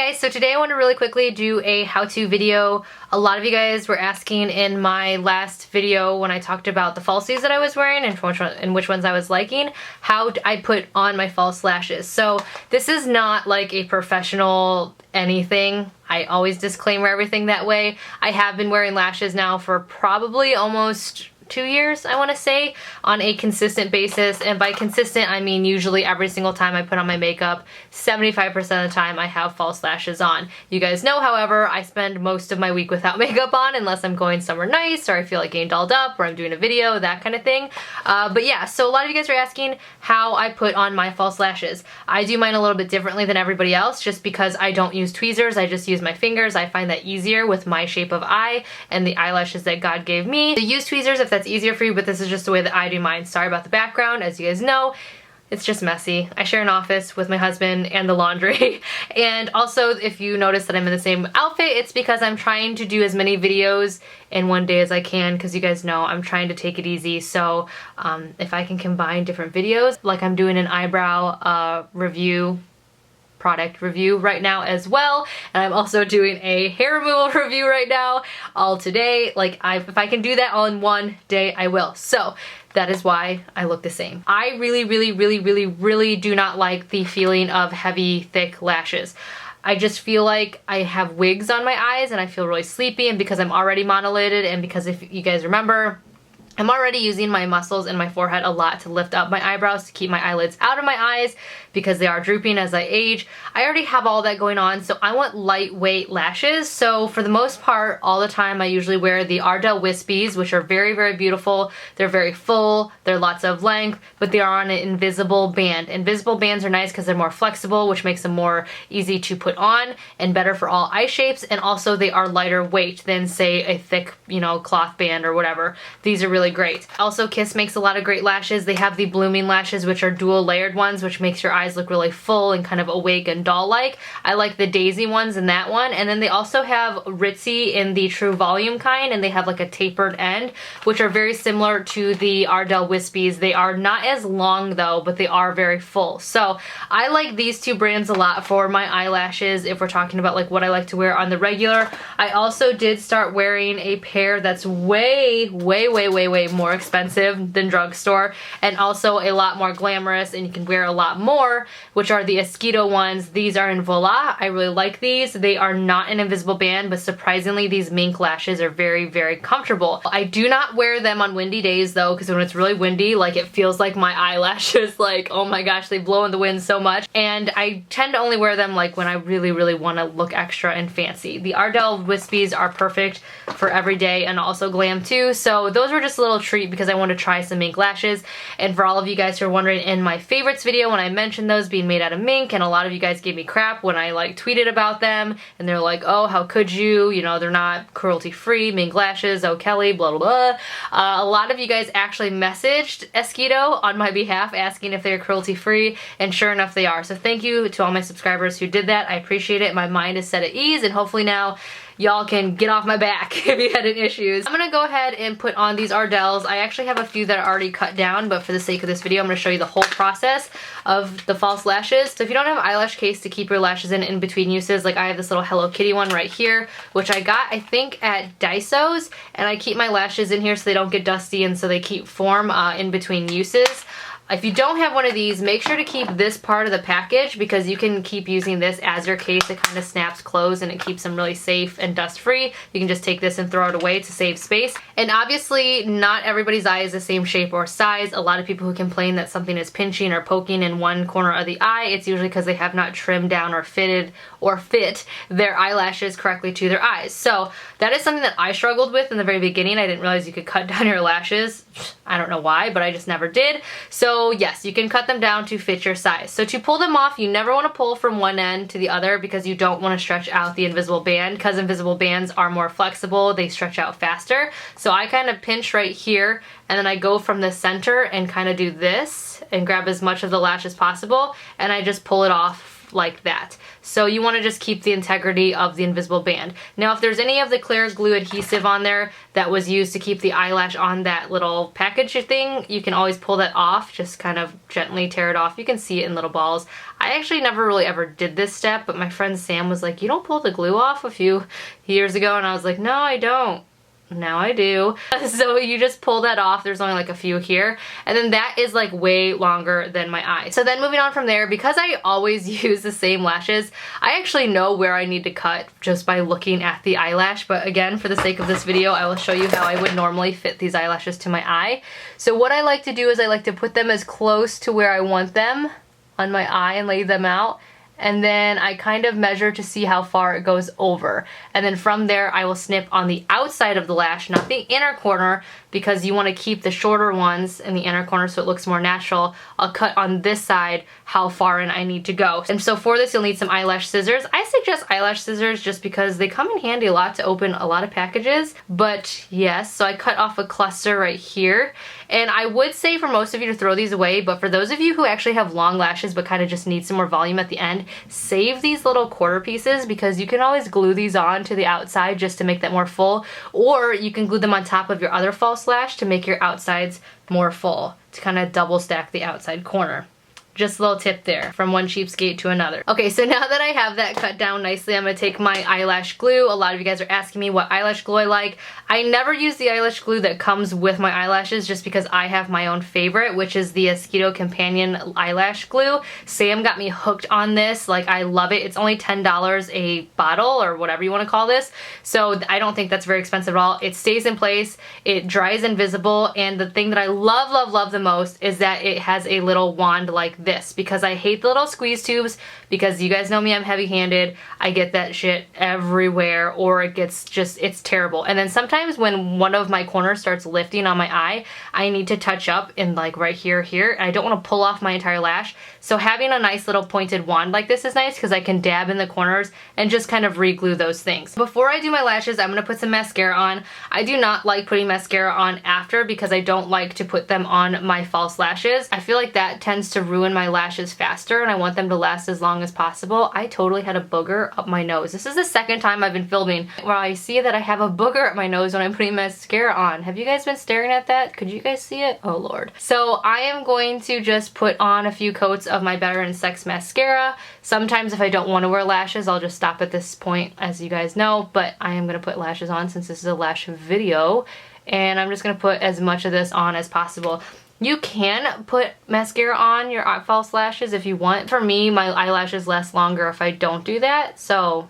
guys, so today I want to really quickly do a how-to video. A lot of you guys were asking in my last video when I talked about the falsies that I was wearing and which ones I was liking, how I put on my false lashes. So this is not like a professional anything. I always disclaimer everything that way. I have been wearing lashes now for probably almost 2 years, I want to say, on a consistent basis. And by consistent, I mean usually every single time I put on my makeup, 75% of the time I have false lashes on. You guys know, however, I spend most of my week without makeup on unless I'm going somewhere nice or I feel like getting dolled up or I'm doing a video, that kind of thing. But yeah, so a lot of you guys are asking how I put on my false lashes. I do mine a little bit differently than everybody else just because I don't use tweezers. I just use my fingers. I find that easier with my shape of eye and the eyelashes that God gave me. To use tweezers if that's easier for you, but this is just the way that I do mine. Sorry about the background. As you guys know, it's just messy. I share an office with my husband and the laundry. And also, if you notice that I'm in the same outfit, it's because I'm trying to do as many videos in one day as I can, because you guys know I'm trying to take it easy. So if I can combine different videos, like I'm doing an eyebrow review, product review right now as well, and I'm also doing a hair removal review right now all today. Like if I can do that all in one day, I will. So that is why I look the same. I really do not like the feeling of heavy, thick lashes. I just feel like I have wigs on my eyes and I feel really sleepy, and because I'm already monolidded, and because if you guys remember, I'm already using my muscles in my forehead a lot to lift up my eyebrows to keep my eyelids out of my eyes because they are drooping as I age. I already have all that going on, so I want lightweight lashes. So for the most part, all the time, I usually wear the Ardell Wispies, which are very beautiful. They're very full, they're lots of length, but they are on an invisible band. Invisible bands are nice because they're more flexible, which makes them more easy to put on and better for all eye shapes, and also they are lighter weight than, say, a thick, cloth band or whatever. These are really great. Also, Kiss makes a lot of great lashes. They have the blooming lashes, which are dual layered ones, which makes your eyes look really full and kind of awake and doll-like. I like the daisy ones in that one. And then they also have Ritzy in the true volume kind, and they have like a tapered end, which are very similar to the Ardell Wispies. They are not as long though, but they are very full. So I like these two brands a lot for my eyelashes if we're talking about like what I like to wear on the regular. I also did start wearing a pair that's way more expensive than drugstore, and also a lot more glamorous, and you can wear a lot more, which are the Itsjustkelli ones. These are in Voila. I really like these. They are not an invisible band, but surprisingly these mink lashes are very comfortable. I do not wear them on windy days though, because when it's really windy, like it feels like my eyelashes, like, oh my gosh, they blow in the wind so much. And I tend to only wear them like when I really want to look extra and fancy. The Ardell Wispies are perfect for every day and also glam too. So those were just a little treat because I want to try some mink lashes. And for all of you guys who are wondering, in my favorites video when I mentioned those being made out of mink, and a lot of you guys gave me crap when I like tweeted about them, and they're like, oh, how could you, they're not cruelty free, mink lashes, oh Kelly, blah blah. A lot of you guys actually messaged Itsjustkelli on my behalf asking if they're cruelty free, and sure enough they are. So thank you to all my subscribers who did that. I appreciate it. My mind is set at ease, and hopefully now y'all can get off my back if you had any issues. I'm gonna go ahead and put on these Ardells. I actually have a few that are already cut down, but for the sake of this video, I'm gonna show you the whole process of the false lashes. So if you don't have an eyelash case to keep your lashes in between uses, like I have this little Hello Kitty one right here, which I got, I think, at Daiso's, and I keep my lashes in here so they don't get dusty and so they keep form in between uses. If you don't have one of these, make sure to keep this part of the package because you can keep using this as your case. It kind of snaps closed and it keeps them really safe and dust free. You can just take this and throw it away to save space. And obviously not everybody's eye is the same shape or size. A lot of people who complain that something is pinching or poking in one corner of the eye, it's usually because they have not trimmed down or fit their eyelashes correctly to their eyes. So that is something that I struggled with in the very beginning. I didn't realize you could cut down your lashes. I don't know why, but I just never did. So yes, you can cut them down to fit your size. So to pull them off, you never want to pull from one end to the other because you don't want to stretch out the invisible band, because invisible bands are more flexible, they stretch out faster. So I kind of pinch right here, and then I go from the center and kind of do this and grab as much of the lash as possible, and I just pull it off like that. So you want to just keep the integrity of the invisible band. Now if there's any of the clear glue adhesive on there that was used to keep the eyelash on that little package thing, you can always pull that off. Just kind of gently tear it off. You can see it in little balls. I actually never really ever did this step, but my friend Sam was like, you don't pull the glue off a few years ago, and I was like, no, I don't. Now I do. So you just pull that off. There's only like a few here. And then that is like way longer than my eye. So then moving on from there, because I always use the same lashes, I actually know where I need to cut just by looking at the eyelash. But again, for the sake of this video, I will show you how I would normally fit these eyelashes to my eye. So what I like to do is I like to put them as close to where I want them on my eye and lay them out. And then I kind of measure to see how far it goes over. And then from there, I will snip on the outside of the lash, not the inner corner, because you want to keep the shorter ones in the inner corner so it looks more natural. I'll cut on this side how far in I need to go. And so for this, you'll need some eyelash scissors. I suggest eyelash scissors just because they come in handy a lot to open a lot of packages. But yes, so I cut off a cluster right here. And I would say for most of you to throw these away, but for those of you who actually have long lashes but kind of just need some more volume at the end, save these little quarter pieces because you can always glue these on to the outside just to make that more full, or you can glue them on top of your other false lash to make your outsides more full, to kind of double stack the outside corner. Just a little tip there, from one cheapskate to another. Okay, so now that I have that cut down nicely, I'm gonna take my eyelash glue. A lot of you guys are asking me what eyelash glue I like. I never use the eyelash glue that comes with my eyelashes just because I have my own favorite, which is the Itsjustkelli Companion Eyelash Glue. Sam got me hooked on this. Like, I love it. It's only $10 a bottle or whatever you want to call this. So I don't think that's very expensive at all. It stays in place, it dries invisible, and the thing that I love, love, love the most is that it has a little wand like this, because I hate the little squeeze tubes, because you guys know me, I'm heavy-handed. I get that shit everywhere, or it gets just, it's terrible. And then sometimes when one of my corners starts lifting on my eye, I need to touch up in like right here, and I don't want to pull off my entire lash. So having a nice little pointed wand like this is nice because I can dab in the corners and just kind of re-glue those things. Before I do my lashes, I'm gonna put some mascara on. I do not like putting mascara on after because I don't like to put them on my false lashes. I feel like that tends to ruin my lashes faster, and I want them to last as long as possible. I totally had a booger up my nose. This is the second time I've been filming where I see that I have a booger up my nose when I'm putting mascara on. Have you guys been staring at that? Could you guys see it? Oh Lord. So I am going to just put on a few coats of my Better and Sex mascara. Sometimes if I don't want to wear lashes, I'll just stop at this point, as you guys know, but I am going to put lashes on since this is a lash video, and I'm just going to put as much of this on as possible. You can put mascara on your false lashes if you want. For me, my eyelashes last longer if I don't do that, so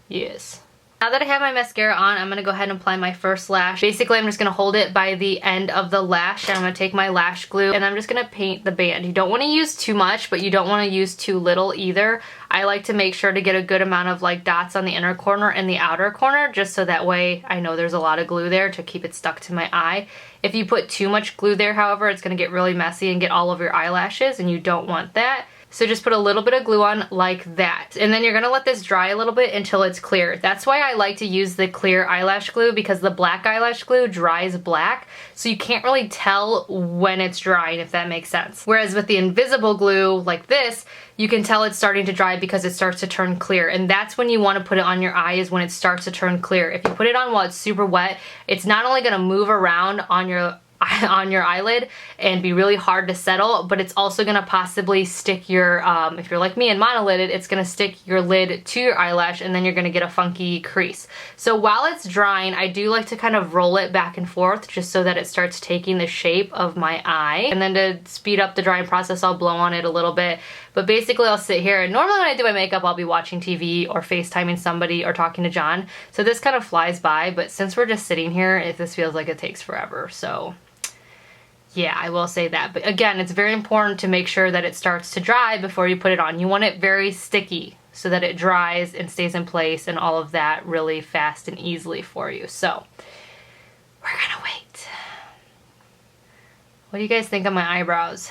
yes. Now that I have my mascara on, I'm going to go ahead and apply my first lash. Basically, I'm just going to hold it by the end of the lash, and I'm going to take my lash glue, and I'm just going to paint the band. You don't want to use too much, but you don't want to use too little either. I like to make sure to get a good amount of like dots on the inner corner and the outer corner, just so that way I know there's a lot of glue there to keep it stuck to my eye. If you put too much glue there, however, it's going to get really messy and get all over your eyelashes, and you don't want that. So just put a little bit of glue on like that. And then you're gonna let this dry a little bit until it's clear. That's why I like to use the clear eyelash glue, because the black eyelash glue dries black. So you can't really tell when it's drying, if that makes sense. Whereas with the invisible glue like this, you can tell it's starting to dry because it starts to turn clear. And that's when you want to put it on your eye, is when it starts to turn clear. If you put it on while it's super wet, it's not only gonna move around on your eyelid and be really hard to settle, but it's also gonna possibly stick your, if you're like me and monolided, it's gonna stick your lid to your eyelash, and then you're gonna get a funky crease. So while it's drying, I do like to kind of roll it back and forth just so that it starts taking the shape of my eye. And then to speed up the drying process, I'll blow on it a little bit. But basically I'll sit here, and normally when I do my makeup, I'll be watching TV or FaceTiming somebody or talking to John. So this kind of flies by, but since we're just sitting here, this feels like it takes forever, so yeah, I will say that. But again, it's very important to make sure that it starts to dry before you put it on. You want it very sticky so that it dries and stays in place and all of that really fast and easily for you. So we're gonna wait. What do you guys think of my eyebrows?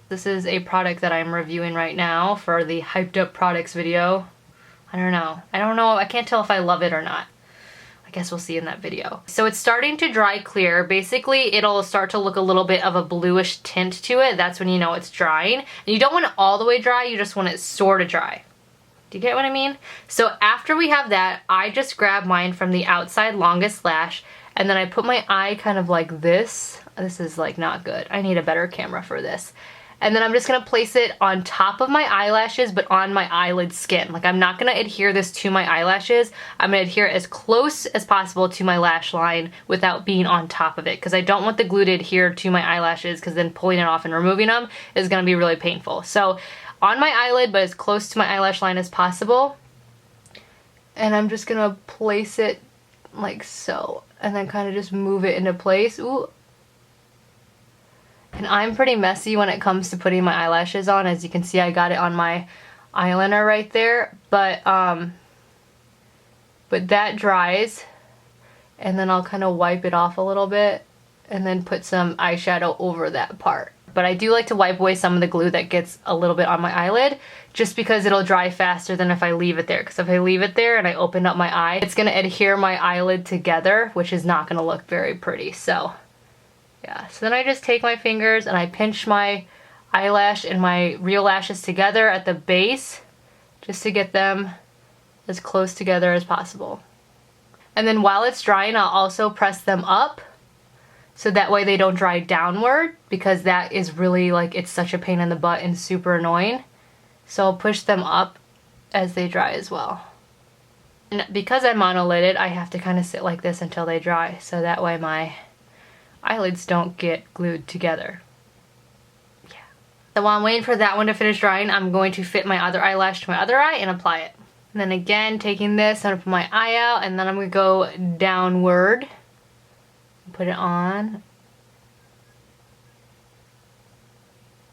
This is a product that I'm reviewing right now for the Hyped Up Products video. I don't know. I can't tell if I love it or not. guess we'll see in that video. So it's starting to dry clear. Basically, it'll start to look a little bit of a bluish tint to it. That's when you know it's drying. And you don't want it all the way dry, you just want it sort of dry. Do you get what I mean? So after we have that, I just grab mine from the outside longest lash, and then I put my eye kind of like this. This is like not good. I need a better camera for this. And then I'm just gonna place it on top of my eyelashes, but on my eyelid skin. Like, I'm not gonna adhere this to my eyelashes. I'm gonna adhere it as close as possible to my lash line without being on top of it, because I don't want the glue to adhere to my eyelashes, because then pulling it off and removing them is gonna be really painful. So on my eyelid, but as close to my eyelash line as possible. And I'm just gonna place it like so, and then kind of just move it into place. Ooh. And I'm pretty messy when it comes to putting my eyelashes on. As you can see, I got it on my eyeliner right there, but that dries, and then I'll kind of wipe it off a little bit and then put some eyeshadow over that part. But I do like to wipe away some of the glue that gets a little bit on my eyelid, just because it'll dry faster than if I leave it there. Because if I leave it there and I open up my eye, it's gonna adhere my eyelid together, which is not gonna look very pretty. So yeah, so then I just take my fingers and I pinch my eyelash and my real lashes together at the base, just to get them as close together as possible. And then while it's drying, I'll also press them up, so that way they don't dry downward, because that is really, like, it's such a pain in the butt and super annoying. So I'll push them up as they dry as well. And because I'm monolided, I have to kind of sit like this until they dry, so that way my eyelids don't get glued together. Yeah. So while I'm waiting for that one to finish drying, I'm going to fit my other eyelash to my other eye and apply it. And then again, taking this, I'm gonna put my eye out, and then I'm gonna go downward. Put it on.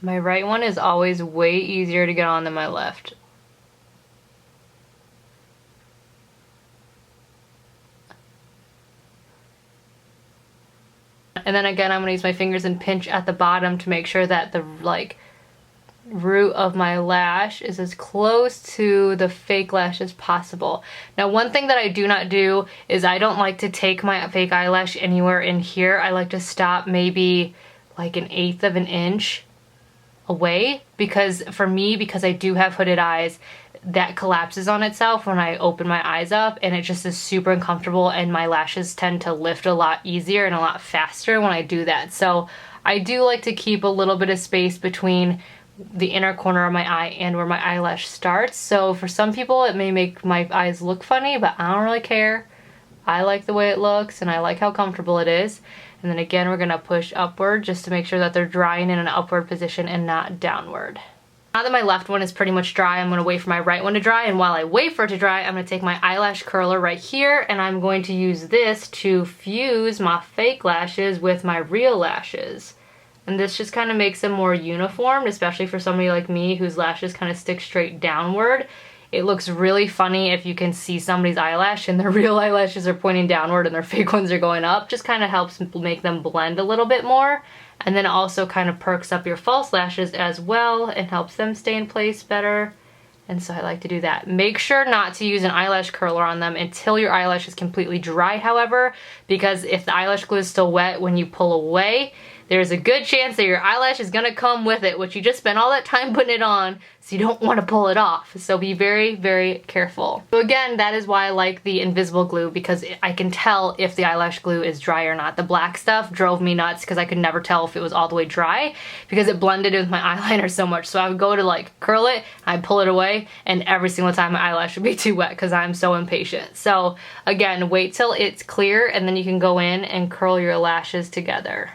My right one is always way easier to get on than my left. And then again, I'm gonna use my fingers and pinch at the bottom to make sure that the root of my lash is as close to the fake lash as possible. Now, one thing that I do not do is I don't like to take my fake eyelash anywhere in here. I like to stop maybe like 1/8 of an inch away, because for me, because I do have hooded eyes, that collapses on itself when I open my eyes up, and it just is super uncomfortable, and my lashes tend to lift a lot easier and a lot faster when I do that. So I do like to keep a little bit of space between the inner corner of my eye and where my eyelash starts. So for some people it may make my eyes look funny, but I don't really care. I like the way it looks, and I like how comfortable it is. And then again, we're gonna push upward just to make sure that they're drying in an upward position and not downward. Now that my left one is pretty much dry, I'm gonna wait for my right one to dry, and while I wait for it to dry, I'm gonna take my eyelash curler right here, and I'm going to use this to fuse my fake lashes with my real lashes. And this just kind of makes them more uniform, especially for somebody like me whose lashes kind of stick straight downward. It looks really funny if you can see somebody's eyelash and their real eyelashes are pointing downward and their fake ones are going up. Just kind of helps make them blend a little bit more. And then also kind of perks up your false lashes as well and helps them stay in place better. And so I like to do that. Make sure not to use an eyelash curler on them until your eyelash is completely dry, however, because if the eyelash glue is still wet when you pull away, there's a good chance that your eyelash is gonna come with it, which you just spent all that time putting it on, so you don't want to pull it off. So be very, very careful. So again, that is why I like the invisible glue, because I can tell if the eyelash glue is dry or not. The black stuff drove me nuts because I could never tell if it was all the way dry because it blended with my eyeliner so much. So I would go to like curl it, I'd pull it away, and every single time my eyelash would be too wet because I'm so impatient. So again, wait till it's clear, and then you can go in and curl your lashes together.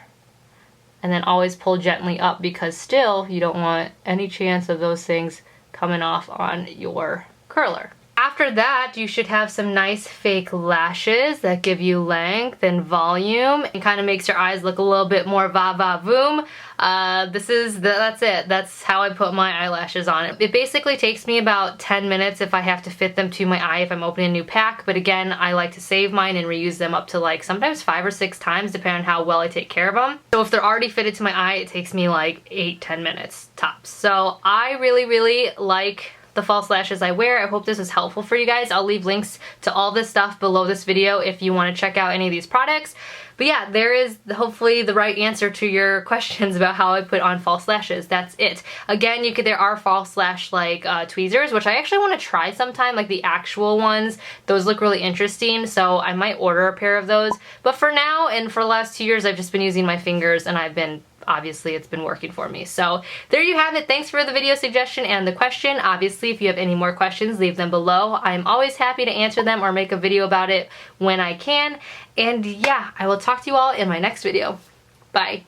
And then always pull gently up, because still you don't want any chance of those things coming off on your curler. After that, you should have some nice fake lashes that give you length and volume and kind of makes your eyes look a little bit more va-va-voom. That's it. That's how I put my eyelashes on it. It basically takes me about 10 minutes if I have to fit them to my eye if I'm opening a new pack, but again, I like to save mine and reuse them up to like sometimes 5 or 6 times depending on how well I take care of them. So if they're already fitted to my eye, it takes me like 8-10 minutes tops. So I really, really like the false lashes I wear. I hope this was helpful for you guys. I'll leave links to all this stuff below this video if you want to check out any of these products. But yeah, there is hopefully the right answer to your questions about how I put on false lashes. That's it. Again, there are false lash like tweezers, which I actually want to try sometime, like the actual ones. Those look really interesting, so I might order a pair of those. But for now, and for the last 2 years, I've just been using my fingers, and obviously it's been working for me. So there you have it. Thanks for the video suggestion and the question. Obviously, if you have any more questions, leave them below. I'm always happy to answer them or make a video about it when I can. And yeah, I will talk to you all in my next video. Bye.